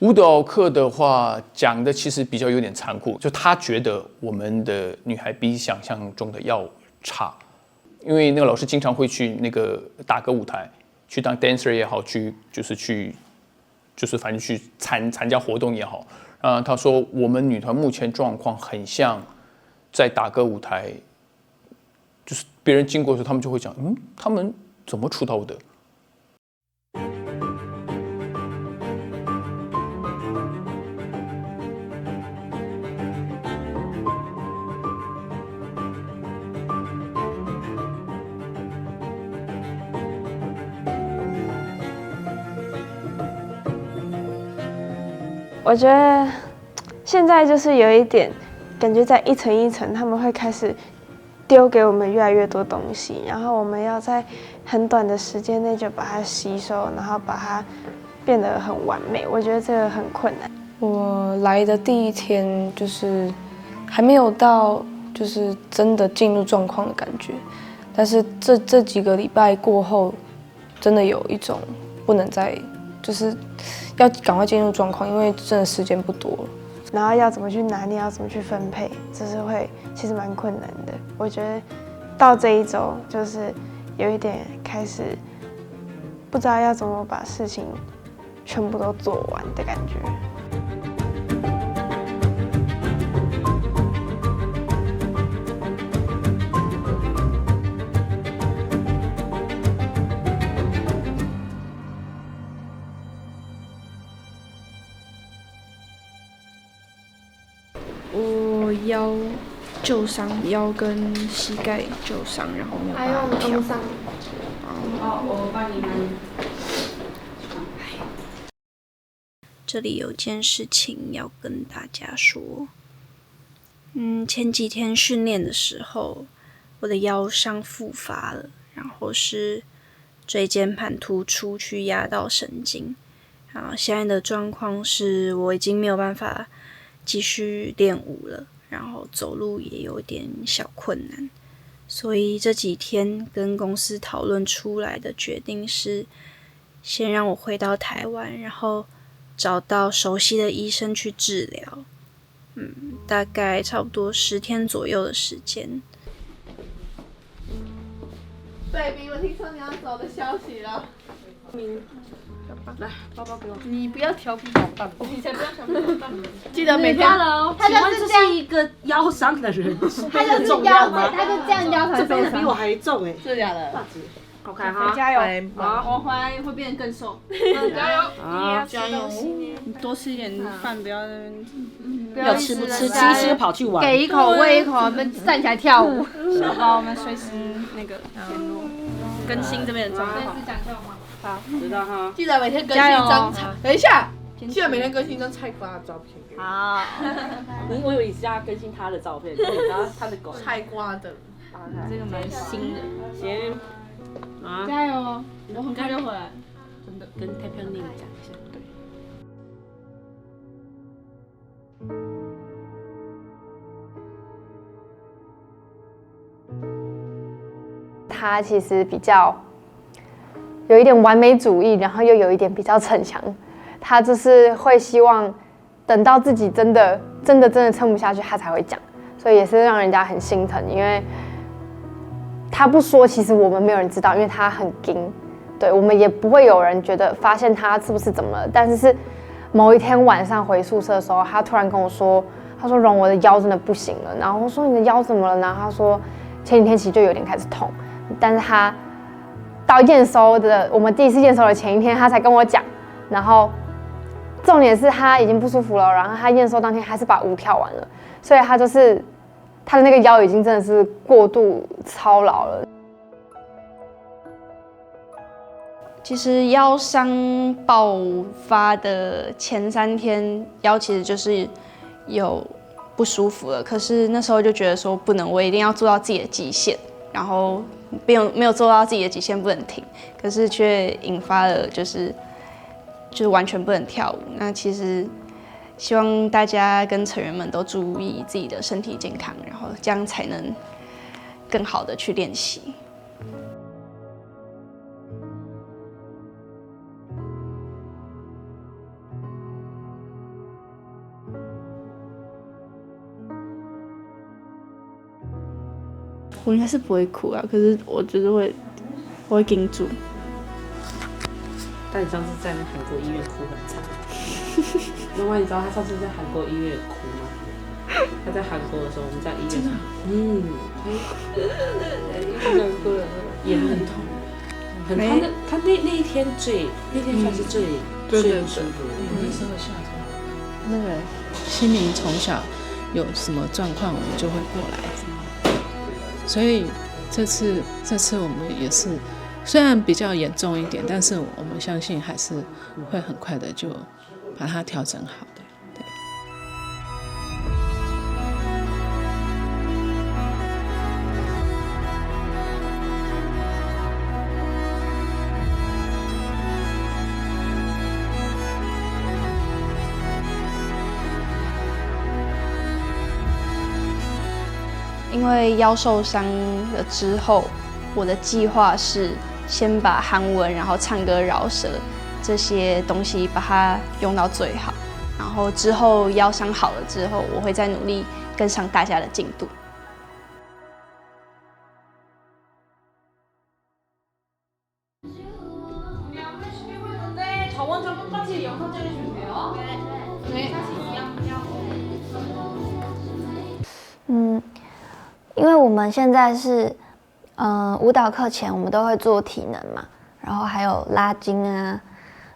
舞蹈课的话，讲的其实比较有点残酷，就他觉得我们的女孩比想象中的要差，因为那个老师经常会去那个打歌舞台，去当 dancer 也好，就是反正去参加活动也好，他说我们女团目前状况很像在打歌舞台，就是别人经过的时候，他们就会讲，他们怎么出道的？我觉得现在就是有一点感觉，在一层一层，他们会开始丢给我们越来越多东西，然后我们要在很短的时间内就把它吸收，然后把它变得很完美。我觉得这个很困难。我来的第一天就是还没有到就是真的进入状况的感觉，但是这几个礼拜过后，真的有一种不能再就是要赶快进入状况，因为真的时间不多了。然后要怎么去拿捏，要怎么去分配，这是其实蛮困难的。我觉得到这一周就是有一点开始不知道要怎么把事情全部都做完的感觉。我腰旧伤，腰跟膝盖旧伤，然后没有办法跳。我帮你们。这里有件事情要跟大家说。前几天训练的时候，我的腰伤复发了，然后是椎间盘突出去压到神经。然后现在的状况是我已经没有办法继续练舞了，然后走路也有点小困难，所以这几天跟公司讨论出来的决定是，先让我回到台湾，然后找到熟悉的医生去治疗。大概差不多10天左右的时间。baby， 我听说你要走的消息了。来，包包给我。你不要调皮捣蛋，你才不要调皮捣蛋。记得每天。Hello， 请问这是一个腰伤的人，他就是腰，他就这样腰才这背的比我还重哎。真的假的？好看哈，加油！好，我回来会变得更瘦。加油！好，加油！你多吃一点饭，不要要吃不吃，吃一吃跑去玩。给一口喂一口，我们站起来跳舞。小宝，我们随时那个联络更新这边的状况。好，知道哈。记得每天更新一张菜。等一下，记得每天更新一张菜瓜的照片给我。好。我以为你是要更新他的照片，然后他的狗。菜瓜的，这个蛮新的。行。啊！加油！我很快就回来，真的。跟 Pepper Ning 讲一下，对。他其实比较有一点完美主义，然后又有一点比较逞强。他就是会希望等到自己真的撑不下去，他才会讲，所以也是让人家很心疼，因为他不说，其实我们没有人知道，因为他很硬，对我们也不会有人觉得发现他是不是怎么了。但是某一天晚上回宿舍的时候，他突然跟我说，他说荣，我的腰真的不行了。然后我说你的腰怎么了呢？他说前几天其实就有点开始痛，但是他到验收的我们第一次验收的前一天，他才跟我讲。然后重点是他已经不舒服了，然后他验收当天还是把舞跳完了，所以他就是他的那个腰已经真的是过度操劳了。其实腰伤爆发的前3天，腰其实就是有不舒服了。可是那时候就觉得说不能，我一定要做到自己的极限，然后没有做到自己的极限不能停，可是却引发了就是完全不能跳舞。那其实希望大家跟成员们都注意自己的身体健康，然后这样才能更好的去练习。我应该是不会哭啊，可是我就是我会顶住。但你上次在韩国医院哭很惨。另外，你知道他上次在韩国医院哭吗？他在韩国的时候，我们在医院，难过了，眼很痛。他那一天算是最不舒服的。那时候夏天，那个心灵从小有什么状况，我们就会过来。所以这次我们也是，虽然比较严重一点，但是我们相信还是会很快的就把它调整好的。对。因为腰受伤了之后，我的计划是先把韩文，然后唱歌、饶舌这些东西把它用到最好，然后之后腰伤好了之后，我会再努力跟上大家的进度。因为我们现在是，舞蹈课前我们都会做体能嘛，然后还有拉筋啊，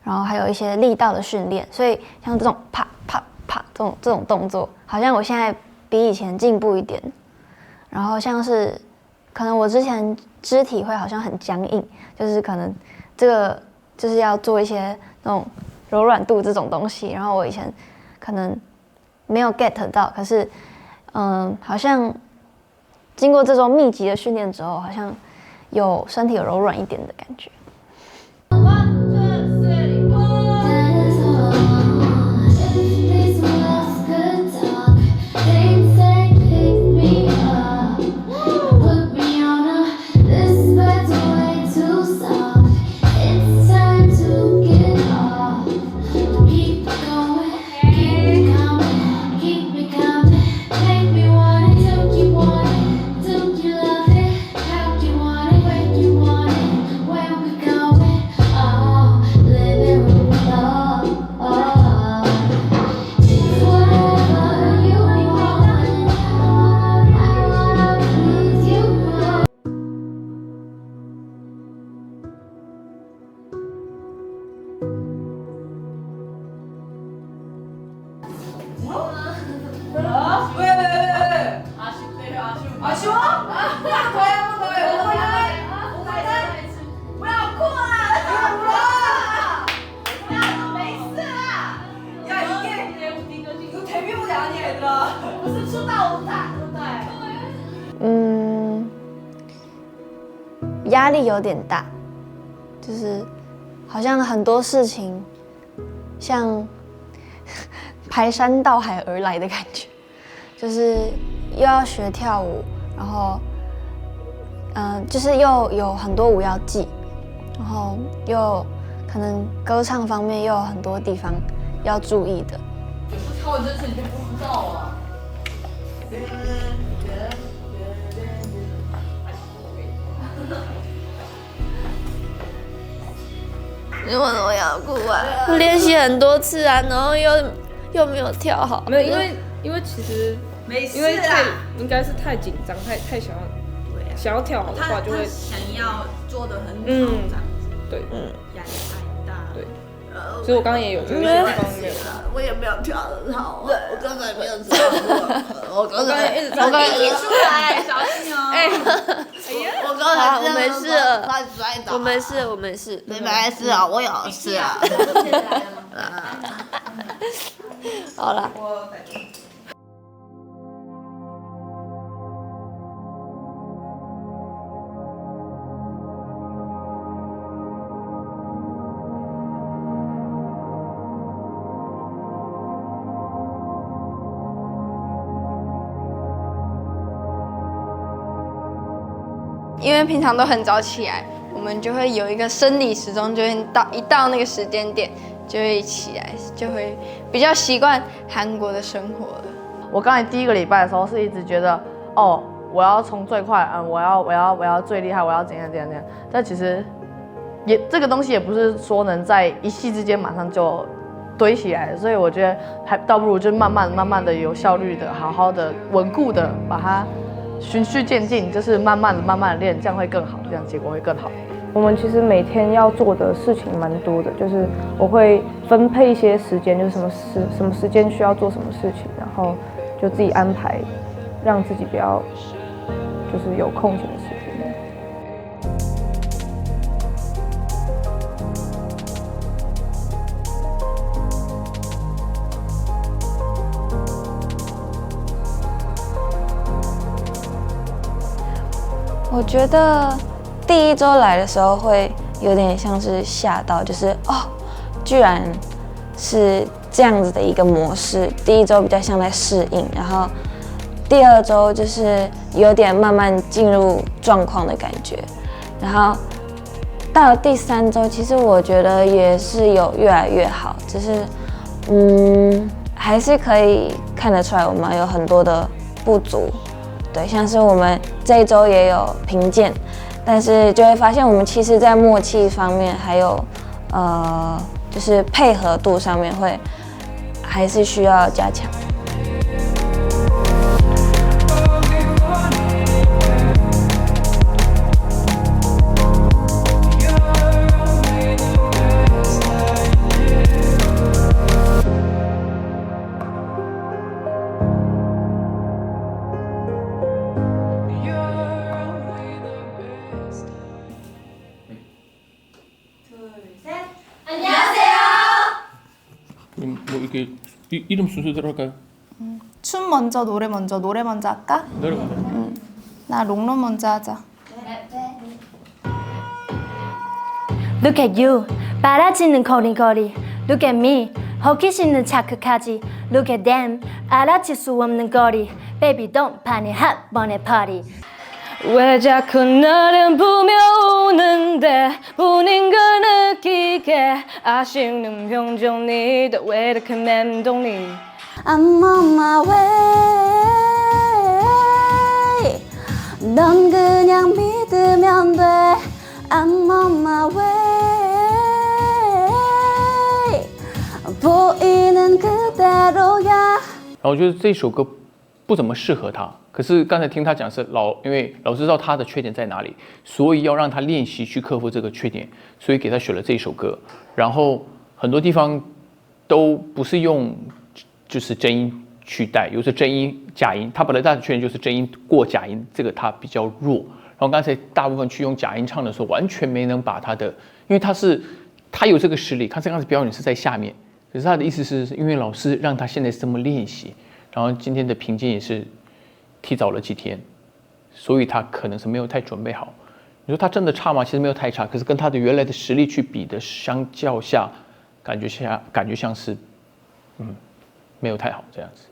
然后还有一些力道的训练，所以像这种啪啪啪这种动作，好像我现在比以前进步一点。然后像是，可能我之前肢体会好像很僵硬，就是可能这个就是要做一些那种柔软度这种东西，然后我以前可能没有 get 到，可是好像经过这种密集的训练之后，好像身体有柔软一点的感觉。压力有点大，就是好像很多事情像排山倒海而来的感觉，就是又要学跳舞，然后就是又有很多舞要记，然后又可能歌唱方面又有很多地方要注意的。有时候跳完这次你就不知道啊。你为什么要哭啊？我练习很多次啊，然后又没有跳好。没有，因为其实因为应该是太紧张，太想要跳好的话，就会想要做的很好这样子。对，压力太大。对，所以我刚刚也有这些地方没有。我也没有跳得好，我根本没有跳好。我刚才一直出来，小心哦。我刚才我没事了，快摔倒。我没事，我没事，你没事啊，我有事啊。好了。因为平常都很早起来，我们就会有一个生理时钟，就会一到那个时间点就会起来，就会比较习惯韩国的生活了。我刚才第一个礼拜的时候是一直觉得，哦，我要冲最快，我要最厉害，我要怎样。但其实这个东西也不是说能在一夕之间马上就堆起来的，所以我觉得还倒不如就慢慢的有效率的，好好的稳固的把它循序渐进，就是慢慢的练，这样会更好，这样结果会更好。我们其实每天要做的事情蛮多的，就是我会分配一些时间，就是什么时间需要做什么事情，然后就自己安排，让自己不要就是有空闲的时间。我觉得第一周来的时候会有点像是吓到，就是哦，居然是这样子的一个模式。第一周比较像在适应，然后第二周就是有点慢慢进入状况的感觉，然后到了第三周，其实我觉得也是有越来越好，只是还是可以看得出来我们有很多的不足。对，像是我们这一周也有评鉴，但是就会发现我们其实在默契方面，还有就是配合度上面还是需要加强。뭐 이렇게 이름 순서대로 할까요? 춤 먼저, 노래 먼저 할까? 노래 먼저. 나 롱런 먼저 하자. Look at you, 빨아지는 거리거리. Look at me, 호기심은 자극하지. Look at them, 알아챌 수 없는 거리. Baby don't panic, 한 번의 party. 왜 자꾸 나를 보며 우는데 뿐인 걸 느끼게 아쉬운 표정이 왜 이렇게 맴도니 I'm on my way. 넌 그냥 믿으면 돼. I'm on my way. 보이는 그대로야. 然后我觉得这首歌不怎么适合他。可是刚才听他讲是因为老师知道他的缺点在哪里，所以要让他练习去克服这个缺点，所以给他选了这一首歌。然后很多地方都不是用就是真音去带，有时真音假音。他本来大的缺点就是真音过假音，这个他比较弱。然后刚才大部分去用假音唱的时候，完全没能把他的，因为他有这个实力，他刚才表演是在下面，可是他的意思是因为老师让他现在这么练习，然后今天的评鉴也是提早了几天，所以他可能是没有太准备好。你说他真的差吗？其实没有太差，可是跟他的原来的实力去比的相较下，感觉像是没有太好这样子。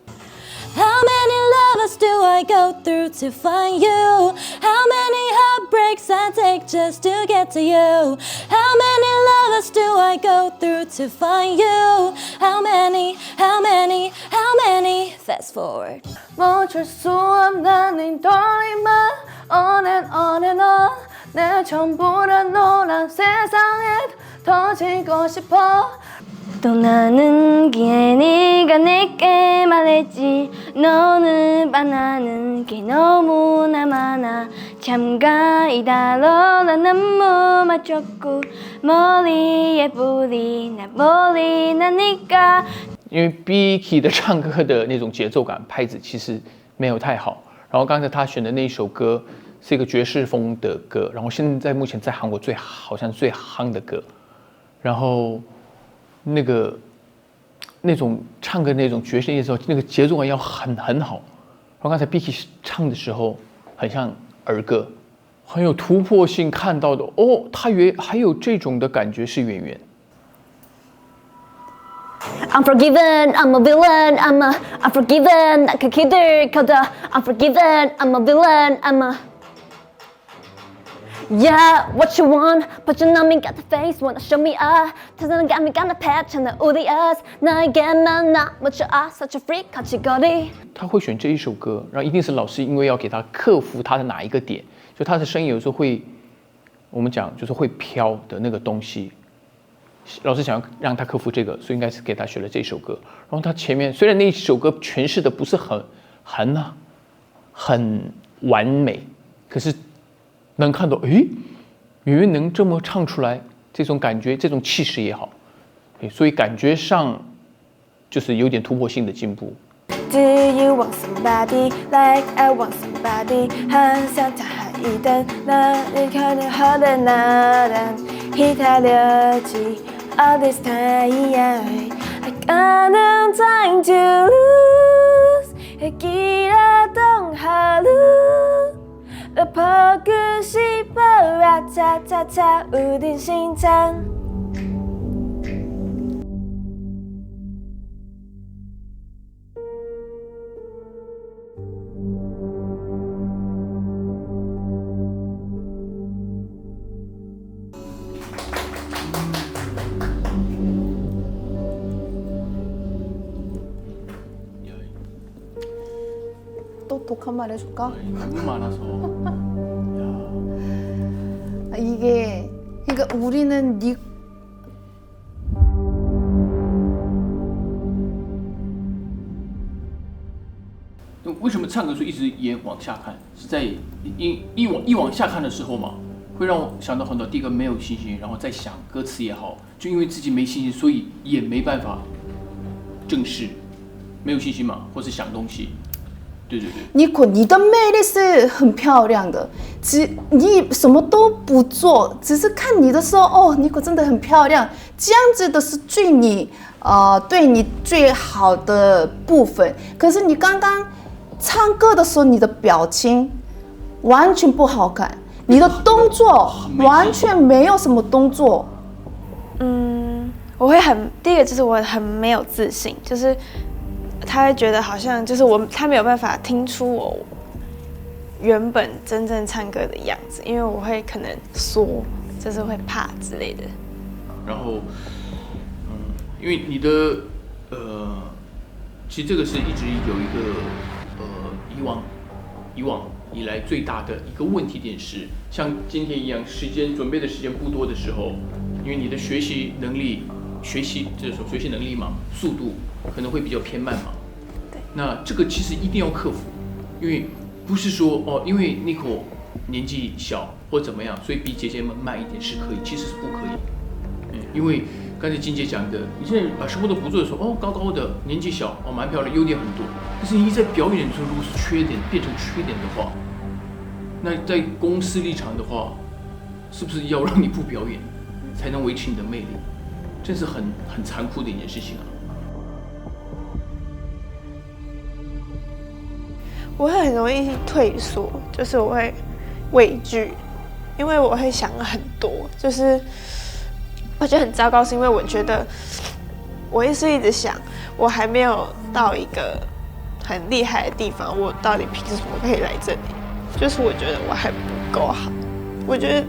How many lovers do I go through to find you? How many heartbreaks I take just to get to you? How many lovers do I go through to find you? How many? Fast forward. 멈출 수 없는 이 떨림은 on and on and on 내 전부를 노란 세상에 터지고 싶어 떠나는 길에 네가 내게 말했지 너는 만나는 게 너무나 많아 잠깐 달러 난 너무 맞췄고 머리에 뿌리 나 머리 나니까 因为 Biki 的唱歌的那种节奏感拍子其实没有太好，然后刚才他选的那一首歌是一个爵士风的歌，然后现在目前在韩国好像最夯的歌，然后那种唱歌那种爵士乐的时候，那个节奏感要很好。然后刚才 Biki 唱的时候很像儿歌，很有突破性，看到的哦，他还有这种的感觉是演员。I'm forgiven, I'm a villain, I'm forgiven, 그 길들 걷어 I'm forgiven, I'm a villain, I'm a Yeah, what you want? But you know me got the face, wanna show me up. 도전은 감이 가나 패치는 우리 us. 너에게만 나 much are such a freak 같이 거리.他会选这一首歌，然后一定是老师因为要给他克服他的哪一个点，就他的声音有时候会，我们讲就是会飘的那个东西。老师想要让他克服这个，所以应该是给他选了这首歌。然后他前面虽然那首歌诠释的不是很完美，可是能看到，诶，圆圆能这么唱出来，这种感觉，这种气势也好，所以感觉上就是有点突破性的进步。Do you want somebody like I want somebody? 항상 다 이던 나를 가능하는 나란 기다려지 all this time. I got no time to lose. 길었던 하루 너 보고 싶어 아차차차 우린 심장. 또 독한 말 해줄까? 너무 많아서. 이게 그러니까 우리는 니 为什么唱歌时候一直也往下看？是在一往下看的时候嘛，会让我想到很多。第一个没有信心，然后再想歌词也好，就因为自己没信心，所以也没办法正视，没有信心嘛，或是想东西。对对对。Nico， 你的魅力是很漂亮的，你什么都不做，只是看你的时候，哦 ，Nico 真的很漂亮，这样子的是对你最好的部分。可是你刚刚唱歌的时候，你的表情完全不好看，你的动作完全没有什么动作。我会第一个就是我很没有自信，就是他会觉得好像就是他没有办法听出我原本真正唱歌的样子，因为我会可能缩，就是会怕之类的。然后，因为你的其实这个是一直有一个以往以来最大的一个问题点是，像今天一样，准备的时间不多的时候，因为你的学习能力嘛，速度可能会比较偏慢嘛。对。那这个其实一定要克服，因为不是说因为 Nico 年纪小或怎么样，所以比姐姐们慢一点是可以，其实是不可以。因为刚才金姐讲的，你现在什么都不做的时候，高高的，年纪小，蛮漂亮，优点很多。可是你在表演的时候，如果是缺点变成缺点的话，那在公司立场的话，是不是要让你不表演，才能维持你的魅力？这是很残酷的一件事情啊。我会很容易退缩，就是我会畏惧，因为我会想很多，就是我觉得很糟糕，是因为我觉得我一直想，我还没有到一个很厉害的地方，我到底凭什么可以来这里？就是我觉得我还不够好，我觉得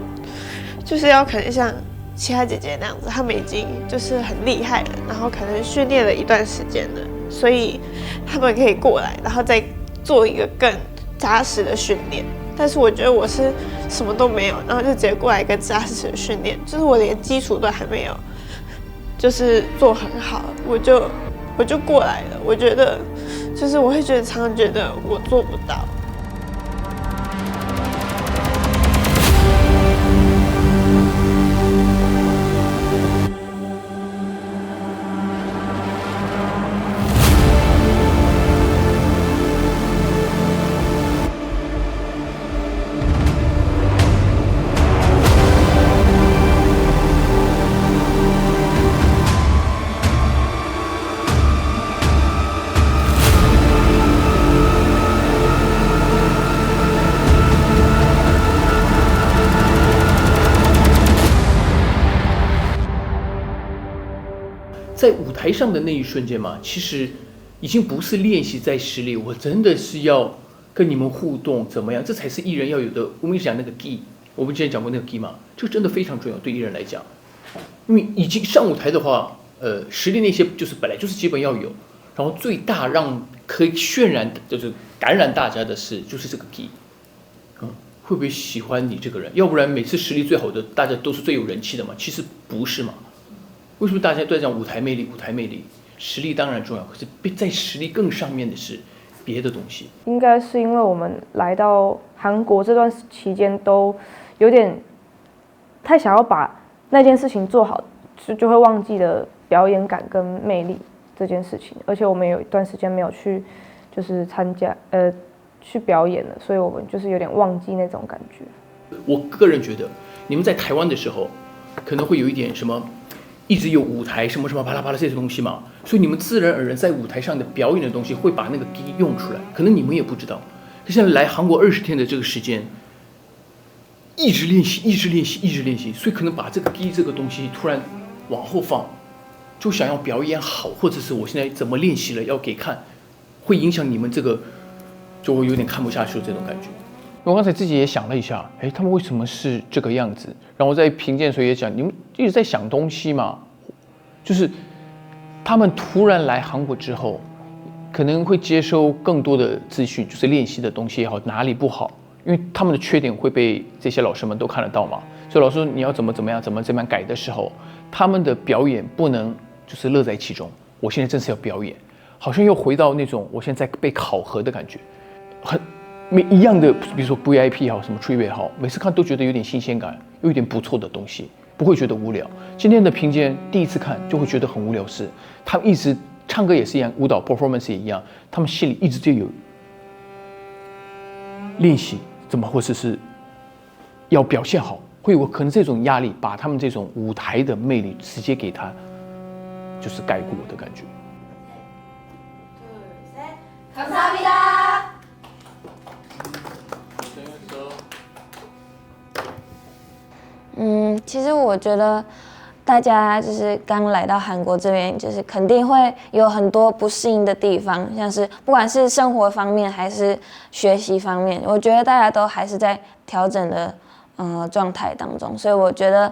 就是要可能像其他姐姐那样子，她们已经就是很厉害了，然后可能训练了一段时间了，所以她们可以过来，然后再做一个更扎实的训练。但是我觉得我是什么都没有，然后就直接过来一个扎实的训练，就是我连基础都还没有，就是做很好，我就过来了。我觉得就是我会常常觉得我做不到。在舞台上的那一瞬间嘛，其实已经不是练习在实力，我真的是要跟你们互动，怎么样？这才是艺人要有的。我们讲那个技我们之前讲过那个 key 嘛，这个真的非常重要，对艺人来讲，因为已经上舞台的话，实力那些就是本来就是基本要有，然后最大让可以渲染就是感染大家的是就是这个 key，会不会喜欢你这个人？要不然每次实力最好的大家都是最有人气的嘛，其实不是嘛？为什么大家都在讲舞台魅力？舞台魅力，实力当然重要，可是在实力更上面的是别的东西。应该是因为我们来到韩国这段期间都有点太想要把那件事情做好，就会忘记了表演感跟魅力这件事情。而且我们有一段时间没有去，就是去表演了，所以我们就是有点忘记那种感觉。我个人觉得，你们在台湾的时候，可能会有一点什么，一直有舞台什么什么啪啦啪啦这些东西嘛，所以你们自然而然在舞台上的表演的东西会把那个 key 用出来，可能你们也不知道。可现在来韩国20天的这个时间，一直练习，一直练习，一直练习，所以可能把这个 key 这个东西突然往后放，就想要表演好，或者是我现在怎么练习了要给看，会影响你们这个。就会有点看不下去这种感觉。我刚才自己也想了一下，他们为什么是这个样子？然后在评鉴的时候也讲，你们一直在想东西嘛，就是他们突然来韩国之后，可能会接收更多的资讯，就是练习的东西也好，哪里不好，因为他们的缺点会被这些老师们都看得到嘛。所以老师说你要怎么样改的时候，他们的表演不能就是乐在其中。我现在正是要表演，好像又回到那种我现在被考核的感觉。每一样的，比如说 VIP 也好，什么 Trip 也好，每次看都觉得有点新鲜感，有一点不错的东西，不会觉得无聊。今天的评鉴第一次看就会觉得很无聊，是他们一直唱歌也是一样，舞蹈 performance 也一样，他们心里一直就有练习怎么或者是要表现好，会有可能这种压力把他们这种舞台的魅力直接给他就是盖过的感觉。감사합니다。其实我觉得大家就是刚来到韩国这边，就是肯定会有很多不适应的地方，像是不管是生活方面还是学习方面，我觉得大家都还是在调整的状态当中，所以我觉得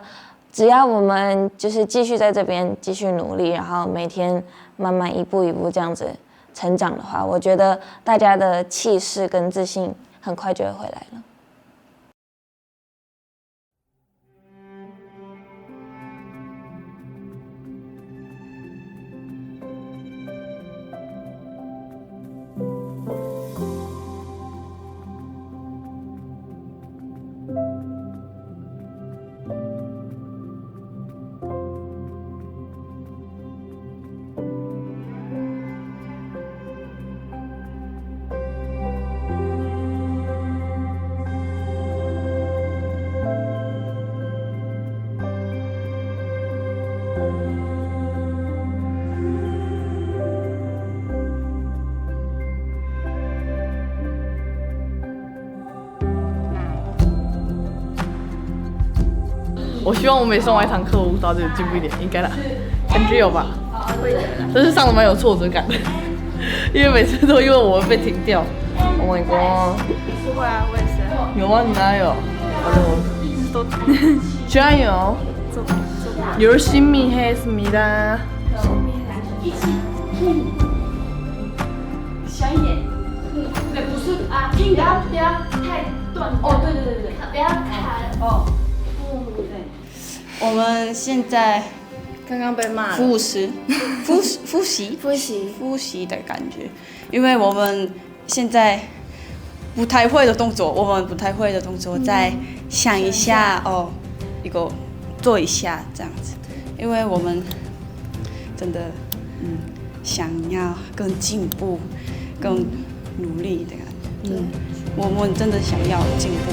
只要我们就是继续在这边继续努力，然后每天慢慢一步一步这样子成长的话，我觉得大家的气势跟自信很快就会回来了。我希望我每上完一堂课，我舞蹈就有进步一点，应该啦，感觉有吧？但是上的蛮有挫折感的，因为每次都因为我会被停掉。Oh my god！ 不会啊，我也是。有吗？你哪有？都加油！열심히했습니다。小一点。对，不是啊，不要太断。哦，对，不要卡哦。对。我们现在刚刚被骂了。复习的感觉，因为我们现在不太会的动作，再想一下哦，一个做一下这样子，因为我们真的想要更进步、更努力的感觉。我们真的想要进步。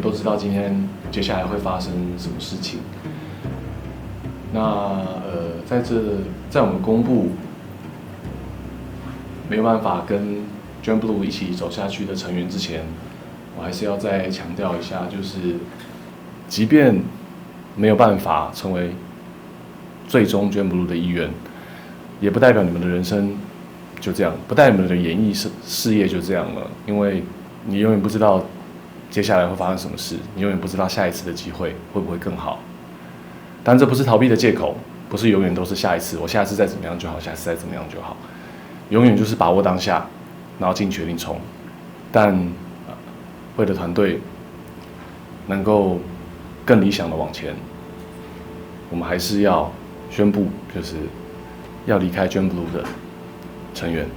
们都知道今天接下来会发生什么事情。那在我们公布没有办法跟 JUNBLUE 一起走下去的成员之前，我还是要再强调一下，就是即便没有办法成为最终 JUNBLUE 的一员，也不代表你们的人生就这样，不代表你们的演艺事业就这样了，因为你永远不知道接下来会发生什么事，你永远不知道下一次的机会会不会更好。但这不是逃避的借口，不是永远都是下一次，我下次再怎么样就好，下次再怎么样就好，永远就是把握当下，然后尽全力冲。但为了团队能够更理想的往前，我们还是要宣布，就是要离开 JUNBLUE 的成员。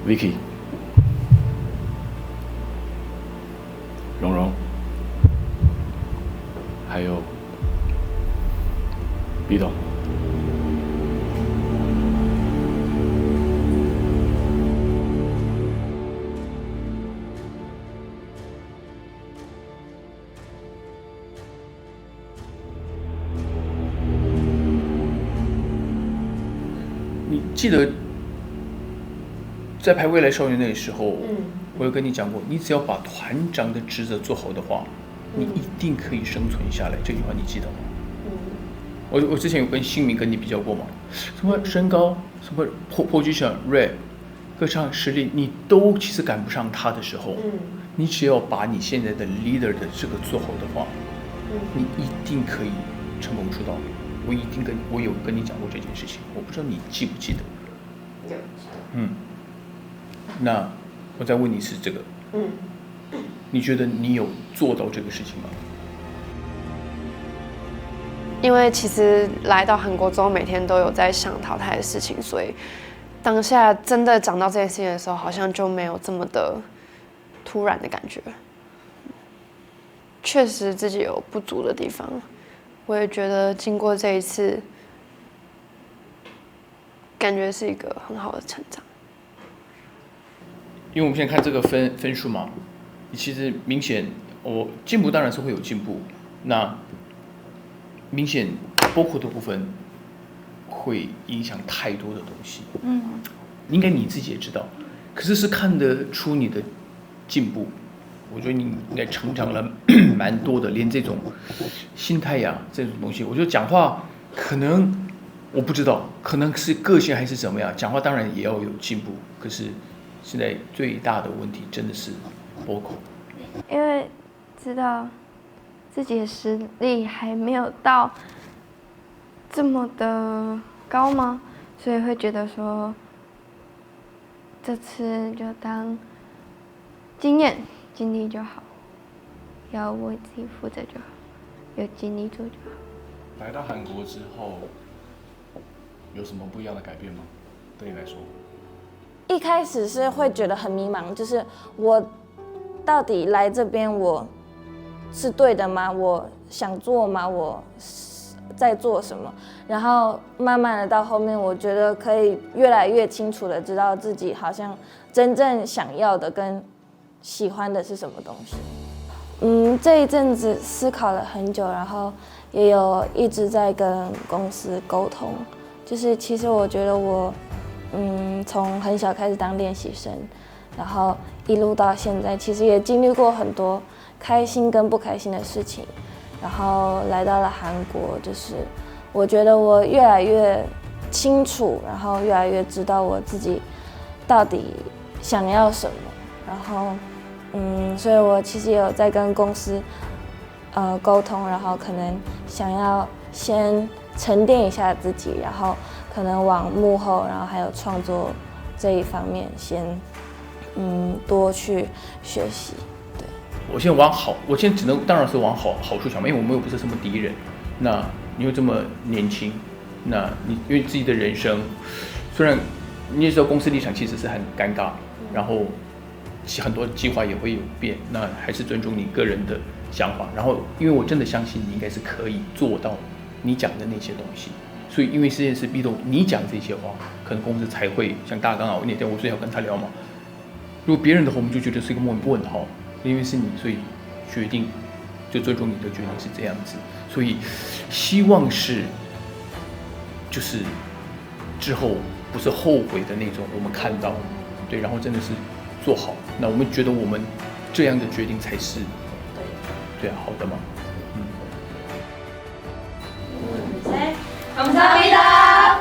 Vicky、蓉蓉，还有 B 董。你记得在拍《未来少年》那个时候，我有跟你讲过，你只要把团长的职责做好的话，你一定可以生存下来。这句话你记得吗？我之前有跟新民跟你比较过嘛，什么身高，什么position rap， 歌唱实力，你都其实赶不上他的时候，你只要把你现在的 leader 的这个做好的话，你一定可以成功出道。我有跟你讲过这件事情，我不知道你记不记得。那我再问你是这个，你觉得你有做到这个事情吗？因为其实来到韩国之后，每天都有在想淘汰的事情，所以当下真的讲到这件事情的时候，好像就没有这么的突然的感觉。确实自己有不足的地方，我也觉得经过这一次，感觉是一个很好的成长。因为我们现在看这个分数嘛，其实明显我进步当然是会有进步，那明显vocal的部分会影响太多的东西。应该你自己也知道，可是看得出你的进步。我觉得你应该成长了蛮多的，连这种心态呀这种东西，我觉得讲话可能我不知道，可能是个性还是怎么样，讲话当然也要有进步，可是现在最大的问题真的是vocal。因为知道自己的实力还没有到这么的高吗？所以会觉得说，这次就当经验经历就好，要为自己负责就好，有尽力做就好。来到韩国之后，有什么不一样的改变吗？对你来说？一开始是会觉得很迷茫，就是我到底来这边我是对的吗？我想做吗？我在做什么？然后慢慢的到后面，我觉得可以越来越清楚的知道自己好像真正想要的跟喜欢的是什么东西。这一阵子思考了很久，然后也有一直在跟公司沟通，就是其实我觉得我从很小开始当练习生，然后一路到现在，其实也经历过很多开心跟不开心的事情，然后来到了韩国，就是我觉得我越来越清楚，然后越来越知道我自己到底想要什么，然后所以我其实也有在跟公司沟通，然后可能想要先沉淀一下自己，然后可能往幕后，然后还有创作这一方面先多去学习。对，我现在只能当然是往好处想嘛，因为我们又不是什么敌人。那你又这么年轻，那你因为自己的人生，虽然你也知道公司立场其实是很尴尬，然后很多计划也会有变，那还是尊重你个人的想法。然后，因为我真的相信你应该是可以做到你讲的那些东西，所以因为这件事逼动你讲这些话，可能公司才会像大家刚好那天我最要跟他聊嘛。如果别人的话，我们就觉得是一个问号，因为是你，所以决定就最终你的决定是这样子。所以希望是就是之后不是后悔的那种，我们看到对，然后真的是做好。那我们觉得我们这样的决定才是对啊好的嘛。감사합니다.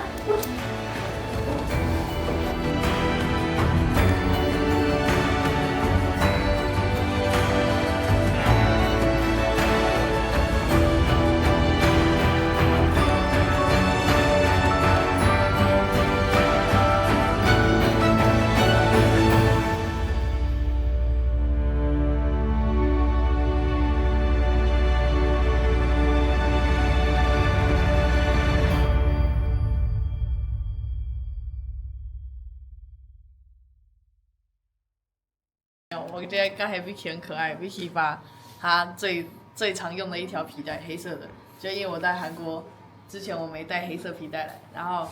我觉得刚才 Vicky 很可爱 ，Vicky 把她最常用的一条皮带，黑色的，就因为我在韩国之前我没带黑色皮带来，然后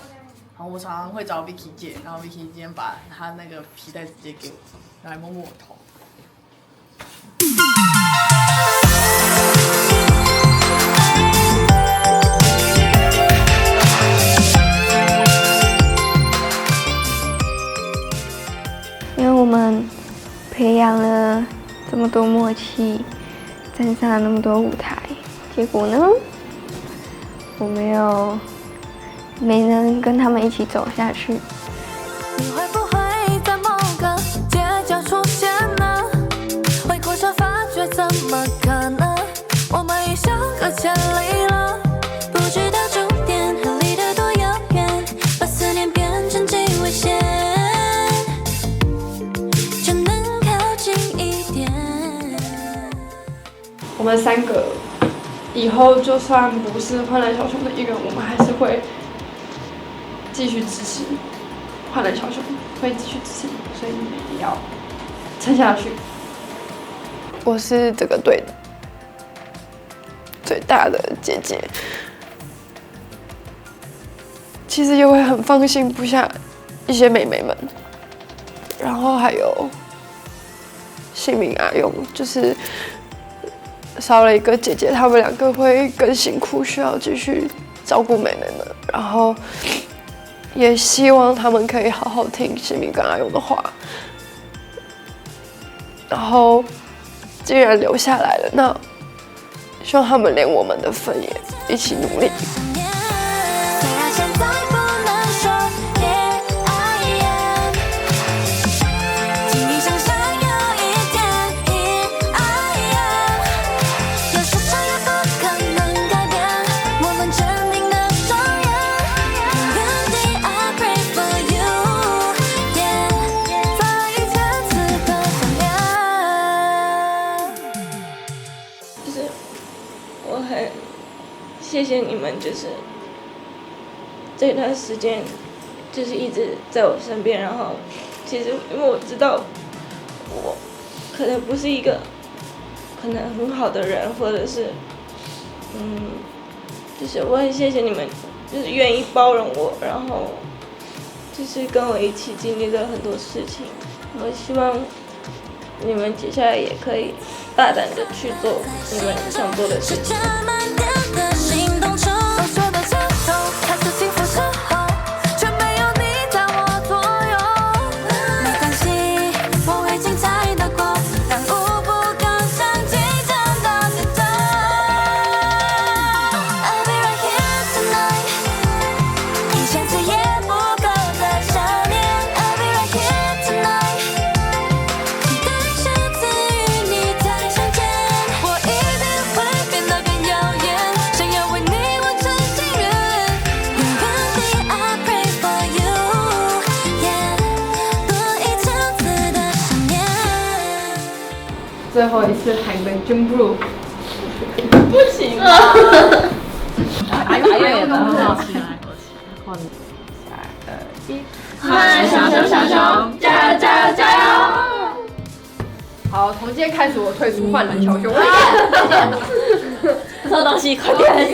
我常常会找 Vicky 借，然后 Vicky 今天把她那个皮带直接给我，来摸摸我头。因为我们培养了这么多默契，站上了那么多舞台，结果呢，我没能跟他们一起走下去。你会不会在某个街角出现呢？回过神发觉怎么可能？我们已相隔千里了，不知道终点和离得多遥远，把思念变成几危险。我们3个以后就算不是欢乐小熊的一员，我们还是会继续支持欢乐小熊，会继续支持你，所以你们一定要撑下去。我是这个队的最大的姐姐，其实也会很放心不下一些妹妹们，然后还有姓名阿勇，就是少了一个姐姐，他们2个会更辛苦，需要继续照顾妹妹们。然后也希望他们可以好好听姓名跟阿勇的话。然后既然留下来了，那希望他们连我们的份也一起努力。谢谢你们，就是这段时间，就是一直在我身边。然后，其实因为我知道，我可能不是一个可能很好的人，或者是，就是我很谢谢你们，就是愿意包容我，然后就是跟我一起经历了很多事情。我希望你们接下来也可以大胆的去做你们想做的事情。最后一次喊个 Jungkook， 不行啊！还有的，换3、2、1，嗨，小熊，加油，加油，加油！好，从今天开始我退出换人小熊。收东西，快点！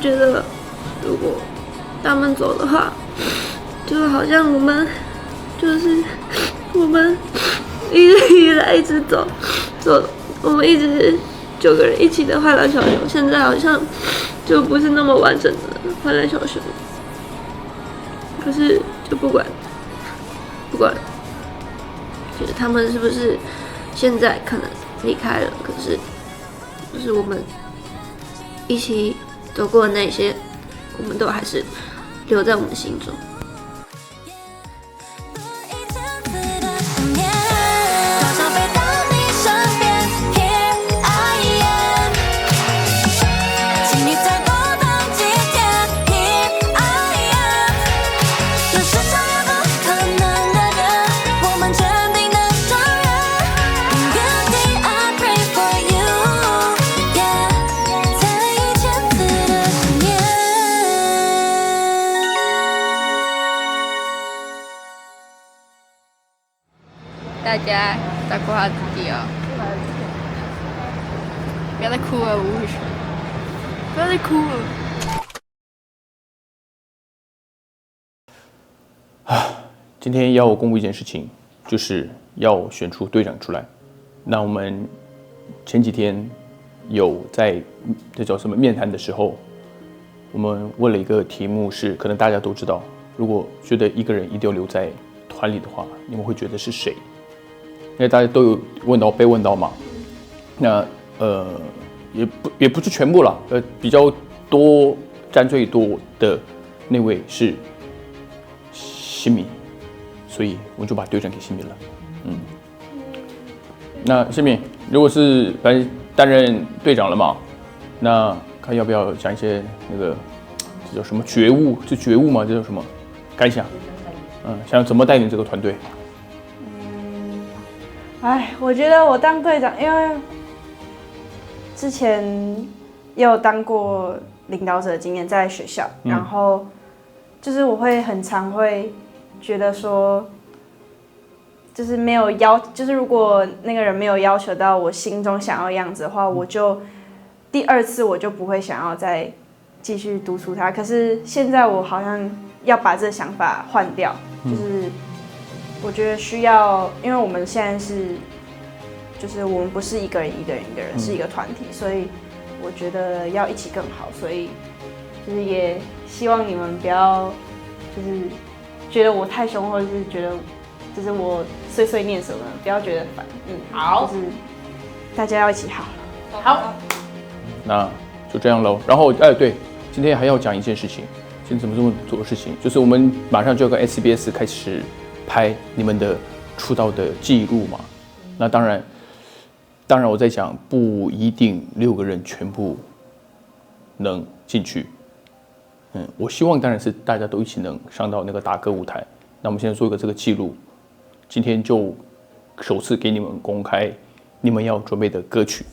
觉得如果他们走的话，就好像我们一直以来一直走，我们一直9个人一起的欢乐小熊，现在好像就不是那么完整的欢乐小熊。可是就不管，就是他们是不是现在可能离开了，可是就是我们一起走过的那些，我们都还是留在我们心中。大家照顾好自己哦，不要再哭了，吴宇轩，不要再哭了。今天要公布一件事情，就是要选出队长出来。那我们前几天有在这叫什么面谈的时候，我们问了一个题目是，可能大家都知道，如果觉得一个人一定要留在团里的话，你们会觉得是谁？因为大家都有被问到嘛。那也不是全部了，比较多占最多的那位是新民，所以我就把队长给新民了。那新民如果是反正担任队长了嘛，那看要不要讲一些那个这叫什么觉悟？是觉悟吗？这叫什么感想？想怎么带领这个团队？我觉得我当队长，因为之前也有当过领导者的经验，在学校，然后就是我会很常会觉得说，就是没有就是如果那个人没有要求到我心中想要的样子的话，我就第2次我就不会想要再继续督促他。可是现在我好像要把这个想法换掉，就是我觉得需要，因为我们现在就是我们不是一个人，是一个团体，所以我觉得要一起更好，所以就是也希望你们不要就是觉得我太凶，或者是觉得就是我碎碎念什么的，不要觉得烦。好，就是大家要一起好。好，那就这样喽。然后对，今天还要讲一件事情，今天怎么这么做的事情，就是我们马上就要跟 SBS 开始拍你们的出道的记录嘛。那当然我在讲，不一定6个人全部能进去。我希望当然是大家都一起能上到那个打歌舞台。那我们现在做一个这个记录，今天就首次给你们公开你们要准备的歌曲。